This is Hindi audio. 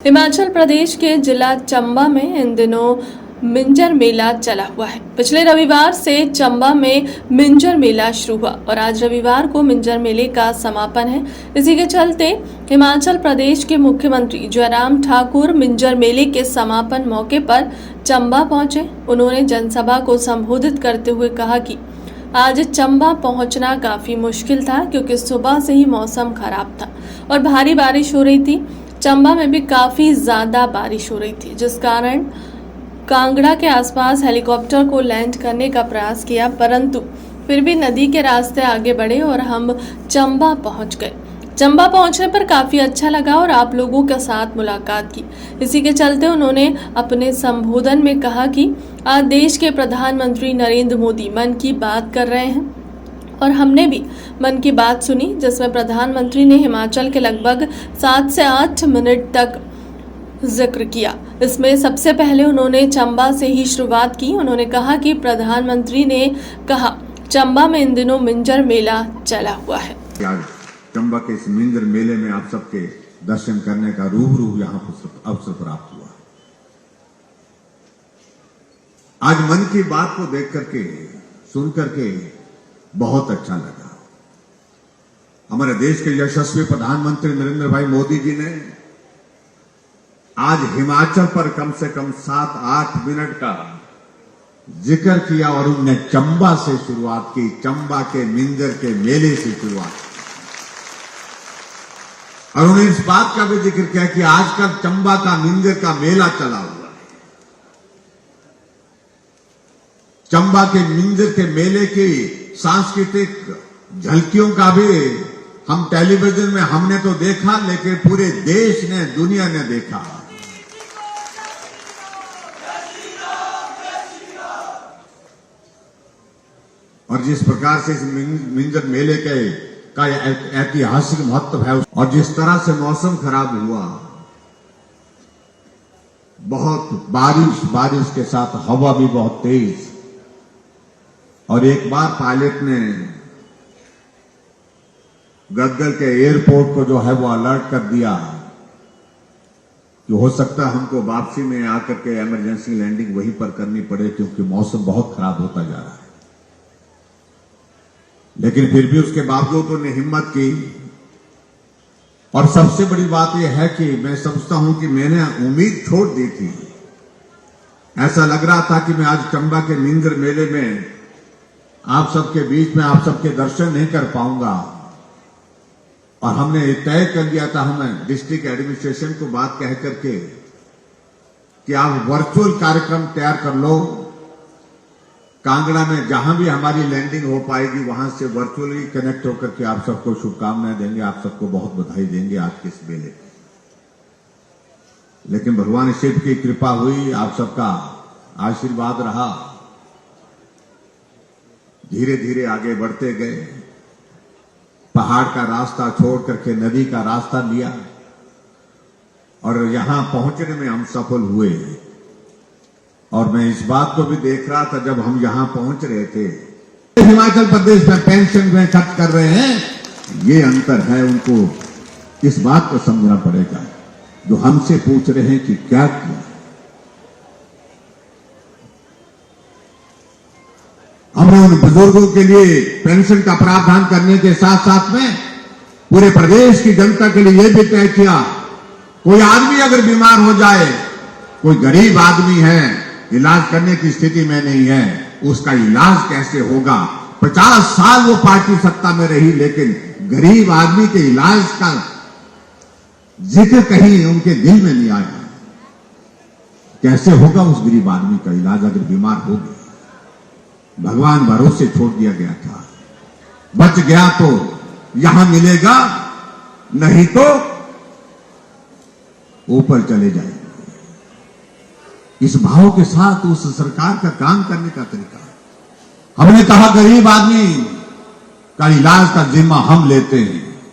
हिमाचल प्रदेश के जिला चंबा में इन दिनों मिंजर मेला चला हुआ है। पिछले रविवार से चंबा में मिंजर मेला शुरू हुआ और आज रविवार को मिंजर मेले का समापन है। इसी के चलते हिमाचल प्रदेश के मुख्यमंत्री जयराम ठाकुर मिंजर मेले के समापन मौके पर चंबा पहुंचे। उन्होंने जनसभा को संबोधित करते हुए कहा कि आज चंबा पहुंचना काफी मुश्किल था क्योंकि सुबह से ही मौसम खराब था और भारी बारिश हो रही थी। चंबा में भी काफ़ी ज़्यादा बारिश हो रही थी, जिस कारण कांगड़ा के आसपास हेलीकॉप्टर को लैंड करने का प्रयास किया, परंतु फिर भी नदी के रास्ते आगे बढ़े और हम चंबा पहुंच गए। चंबा पहुंचने पर काफ़ी अच्छा लगा और आप लोगों के साथ मुलाकात की। इसी के चलते उन्होंने अपने संबोधन में कहा कि आज देश के प्रधानमंत्री नरेंद्र मोदी मन की बात कर रहे हैं और हमने भी मन की बात सुनी, जिसमें प्रधानमंत्री ने हिमाचल के लगभग 7 से 8 मिनट तक जिक्र किया। इसमें सबसे पहले उन्होंने चंबा से ही शुरुआत की। उन्होंने कहा कि प्रधानमंत्री ने कहा चंबा में इन दिनों मिंजर मेला चला हुआ है। चंबा के इस मिंजर मेले में आप सबके दर्शन करने का रूबरू यहाँ अवसर प्राप्त हुआ। आज मन की बात को देख करके सुन करके बहुत अच्छा लगा। हमारे देश के यशस्वी प्रधानमंत्री नरेंद्र भाई मोदी जी ने आज हिमाचल पर कम से कम 7-8 मिनट का जिक्र किया और उन्होंने चंबा से शुरुआत की, चंबा के मिंजर के मेले से शुरुआत की और उन्होंने इस बात का भी जिक्र किया कि आजकल चंबा का मिंजर का मेला चला हुआ है। चंबा के मिंजर के मेले की सांस्कृतिक झलकियों का भी हम टेलीविजन में हमने तो देखा, लेकिन पूरे देश ने, दुनिया ने देखा। और जिस प्रकार से इस मिंजर मेले का ऐतिहासिक महत्व है और जिस तरह से मौसम खराब हुआ, बहुत बारिश के साथ हवा भी बहुत तेज, और एक बार पायलट ने गदगल के एयरपोर्ट को जो है वो अलर्ट कर दिया कि हो सकता है हमको वापसी में आकर के इमरजेंसी लैंडिंग वहीं पर करनी पड़े क्योंकि मौसम बहुत खराब होता जा रहा है। लेकिन फिर भी उसके बावजूद उन्होंने हिम्मत की और सबसे बड़ी बात यह है कि मैं समझता हूं कि मैंने उम्मीद छोड़ दी थी। ऐसा लग रहा था कि मैं आज चंबा के मिंजर मेले में आप सबके बीच में आप सबके दर्शन नहीं कर पाऊंगा और हमने तय कर लिया था, हमें डिस्ट्रिक्ट एडमिनिस्ट्रेशन को बात कह करके कि आप वर्चुअल कार्यक्रम तैयार कर लो। कांगड़ा में जहां भी हमारी लैंडिंग हो पाएगी वहां से वर्चुअली कनेक्ट होकर के आप सबको शुभकामनाएं देंगे, आप सबको बहुत बधाई देंगे आज के इस मेले की। लेकिन भगवान शिव की कृपा हुई, आप सबका आशीर्वाद रहा, धीरे धीरे आगे बढ़ते गए। पहाड़ का रास्ता छोड़ करके नदी का रास्ता लिया और यहां पहुंचने में हम सफल हुए। और मैं इस बात को भी देख रहा था जब हम यहां पहुंच रहे थे, हिमाचल प्रदेश में पेंशन में खर्च कर रहे हैं, ये अंतर है। उनको इस बात को समझना पड़ेगा जो हमसे पूछ रहे हैं कि क्या किया। हमने उन बुजुर्गों के लिए पेंशन का प्रावधान करने के साथ साथ में पूरे प्रदेश की जनता के लिए यह भी तय किया, कोई आदमी अगर बीमार हो जाए, कोई गरीब आदमी है, इलाज करने की स्थिति में नहीं है, उसका इलाज कैसे होगा। 50 साल वो पार्टी सत्ता में रही, लेकिन गरीब आदमी के इलाज का जिक्र कहीं उनके दिल में नहीं आया। कैसे होगा उस गरीब आदमी का इलाज अगर बीमार हो गया। भगवान भरोसे छोड़ दिया गया था, बच गया तो यहां मिलेगा, नहीं तो ऊपर चले जाएंगे। इस भाव के साथ उस सरकार का काम करने का तरीका, हमने कहा गरीब आदमी का इलाज का जिम्मा हम लेते हैं।